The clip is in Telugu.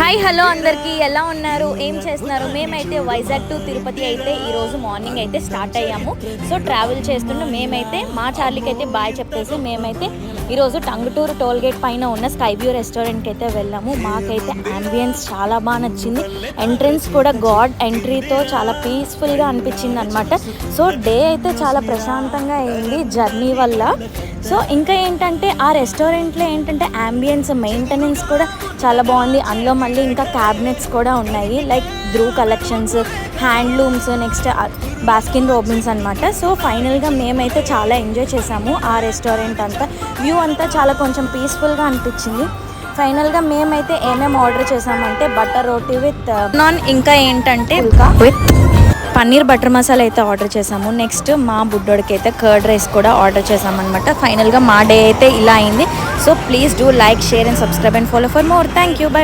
హాయ్ హలో అందరికీ ఎలా ఉన్నారు, ఏం చేస్తున్నారు? మేమైతే వైజాగ్ టు తిరుపతి అయితే ఈరోజు మార్నింగ్ అయితే స్టార్ట్ అయ్యాము. సో ట్రావెల్ చేస్తుంటే మేమైతే మా చార్లీకి అయితే బాయ్ చెప్పేసి మేమైతే ఈరోజు టంగుటూరు టోల్ గేట్ పైన ఉన్న స్కై వ్యూ రెస్టారెంట్కి అయితే వెళ్ళాము. మాకైతే అంబియన్స్ చాలా బాగా నచ్చింది. ఎంట్రన్స్ కూడా గాడ్ ఎంట్రీతో చాలా పీస్ఫుల్గా అనిపించింది అనమాట. సో డే అయితే చాలా ప్రశాంతంగా అయింది జర్నీ వల్ల. సో ఇంకా ఏంటంటే ఆ రెస్టారెంట్లో ఏంటంటే అంబియన్స్ మెయింటెనెన్స్ కూడా చాలా బాగుంది. అందులో మళ్ళీ ఇంకా క్యాబినెట్స్ కూడా ఉన్నాయి, like Dhruv collections, handlooms, next Baskin Robbins అనమాట. సో ఫైనల్గా మేమైతే చాలా ఎంజాయ్ చేసాము. ఆ రెస్టారెంట్ అంతా వ్యూ అంతా చాలా కొంచెం పీస్ఫుల్గా అనిపించింది. ఫైనల్గా మేమైతే ఏమేమి ఆర్డర్ చేసామంటే బటర్ రోటీ విత్ నాన్, ఇంకా ఏంటంటే విత్ పన్నీర్ బటర్ మసాలా అయితే ఆర్డర్ చేసాము. నెక్స్ట్ మా బుడ్డోడికి అయితే కర్డ్ రైస్ కూడా ఆర్డర్ చేసామన్నమాట. ఫైనల్గా మా డే అయితే ఇలా అయింది. So please do like, share and subscribe and follow for more. Thank you, by.